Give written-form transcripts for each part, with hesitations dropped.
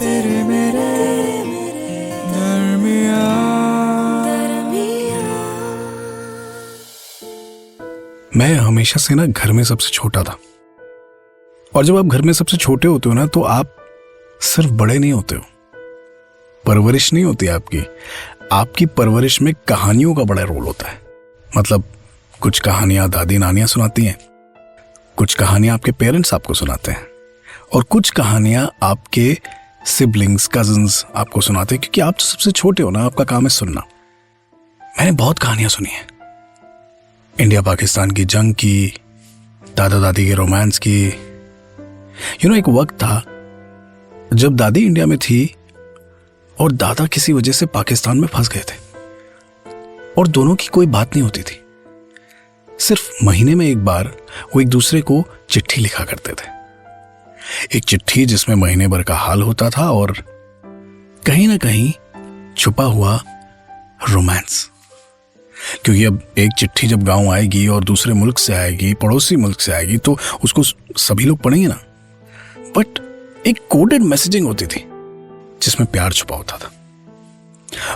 तेरे मेरे दरमियाँ। मैं हमेशा से ना घर में सबसे छोटा था, और जब आप घर में सबसे छोटे होते हो ना तो आप सिर्फ बड़े नहीं होते हो, परवरिश नहीं होती आपकी परवरिश में कहानियों का बड़ा रोल होता है। मतलब कुछ कहानियां दादी नानियां सुनाती हैं, कुछ कहानियां आपके पेरेंट्स आपको सुनाते हैं, और कुछ कहानियां आपके सिबलिंग्स कजिन्स आपको सुनाते हैं, क्योंकि आप तो सबसे छोटे हो ना, आपका काम है सुनना। मैंने बहुत कहानियां सुनी हैं, इंडिया पाकिस्तान की जंग की, दादा दादी के रोमांस की। एक वक्त था जब दादी इंडिया में थी और दादा किसी वजह से पाकिस्तान में फंस गए थे, और दोनों की कोई बात नहीं होती थी। सिर्फ महीने में एक बार वो एक दूसरे को चिट्ठी लिखा करते थे, एक चिट्ठी जिसमें महीने भर का हाल होता था और कहीं ना कहीं छुपा हुआ रोमांस। क्योंकि अब एक चिट्ठी जब गांव आएगी और दूसरे मुल्क से आएगी, पड़ोसी मुल्क से आएगी, तो उसको सभी लोग पढ़ेंगे ना। बट एक कोडेड मैसेजिंग होती थी जिसमें प्यार छुपा होता था।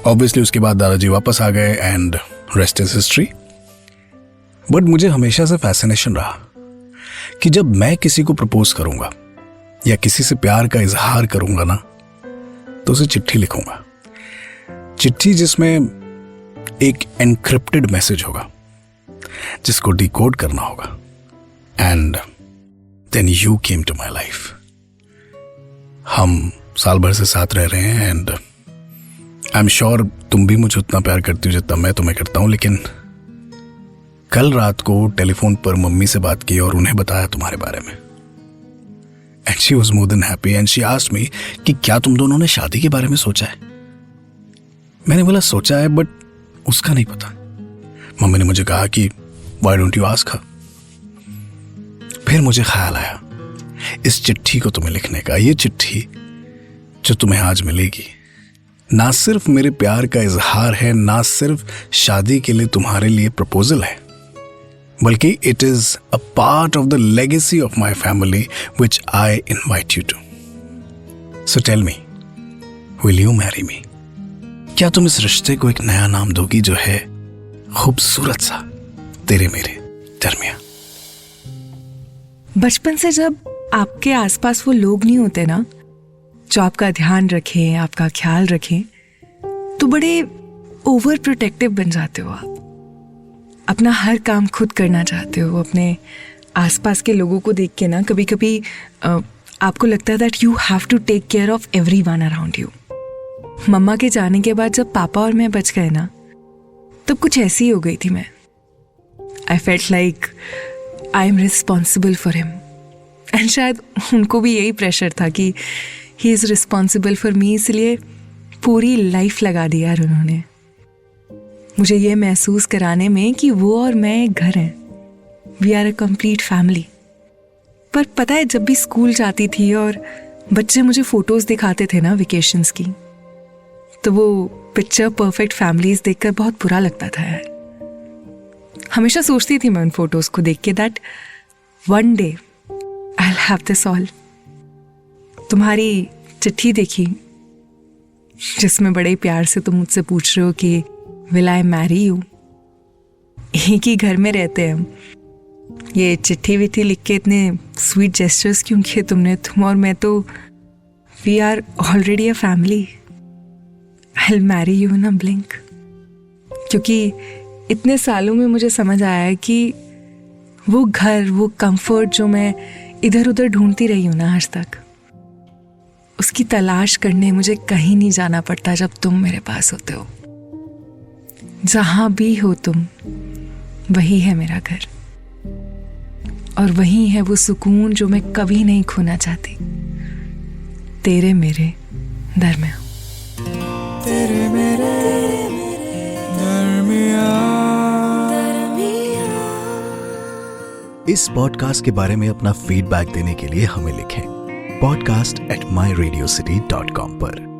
ऑब्वियसली उसके बाद दादाजी वापस आ गए and rest is history. But मुझे हमेशा से फैसिनेशन रहा कि जब मैं किसी को प्रपोज करूंगा या किसी से प्यार का इजहार करूंगा ना, तो उसे चिट्ठी लिखूंगा। चिट्ठी जिसमें एक एनक्रिप्टेड मैसेज होगा जिसको डिकोड करना होगा। And then you came to my life. हम साल भर से साथ रह रहे हैं एंड आई एम श्योर तुम भी मुझे उतना प्यार करती हो जितना मैं तुम्हें करता हूं। लेकिन कल रात को टेलीफोन पर मम्मी से बात की और उन्हें बताया तुम्हारे बारे में, and she was more than happy and she asked me कि क्या तुम दोनों ने शादी के बारे में सोचा है। मैंने बोला सोचा है बट उसका नहीं पता। मम्मी ने मुझे कहा कि why don't you ask her. फिर मुझे ख्याल आया इस चिट्ठी को तुम्हें लिखने का। ये चिट्ठी जो तुम्हें आज मिलेगी ना सिर्फ मेरे प्यार का इजहार है, ना सिर्फ शादी के लिए तुम्हारे लिए प्रपोजल है, बल्कि it is a part of the legacy of my family which I invite you to. So tell me, will you marry me? क्या तुम इस रिश्ते को एक नया नाम दोगी जो है खूबसूरत सा तेरे मेरे दरमियां? बचपन से जब आपके आसपास वो लोग नहीं होते ना जो आपका ध्यान रखें, आपका ख्याल रखें, तो बड़े ओवर प्रोटेक्टिव बन जाते हो आप। अपना हर काम खुद करना चाहते हो। अपने आसपास के लोगों को देख के ना कभी कभी आपको लगता है that you have to take care of everyone around you. मम्मा के जाने के बाद जब पापा और मैं बच गए ना, तब कुछ ऐसी ही हो गई थी मैं। I felt like I am responsible for him, and शायद उनको भी यही प्रेशर था कि he is responsible for me, इसलिए पूरी लाइफ लगा दी यार उन्होंने मुझे ये महसूस कराने में कि वो और मैं एक घर हैं, we are a complete family. पर पता है, जब भी स्कूल जाती थी और बच्चे मुझे फोटोज दिखाते थे ना वेकेशंस की, तो वो पिक्चर परफेक्ट फैमिलीज देखकर बहुत बुरा लगता था यार। हमेशा सोचती थी मैं उन फोटोज को देख के that one day I will have this all. तुम्हारी चिट्ठी देखी जिसमें बड़े प्यार से तुम मुझसे पूछ रहे हो कि विल आई मैरी यू। एक ही घर में रहते हैं हम। ये चिट्ठी विट्ठी लिख के इतने स्वीट जेस्चर्स क्यों किए तुमने? तुम और मैं तो we are already a family. I will marry you in a blink. क्योंकि इतने सालों में मुझे समझ आया है कि वो घर, वो कंफर्ट जो मैं इधर उधर ढूंढती रही हूँ ना आज तक, उसकी तलाश करने मुझे कहीं नहीं जाना पड़ता जब तुम मेरे पास होते हो। जहां भी हो तुम, वही है मेरा घर, और वही है वो सुकून जो मैं कभी नहीं खोना चाहती, तेरे मेरे दरमियां। तेरे मेरे दरमियां। इस पॉडकास्ट के बारे में अपना फीडबैक देने के लिए हमें लिखें podcast@myradiocity.com पर।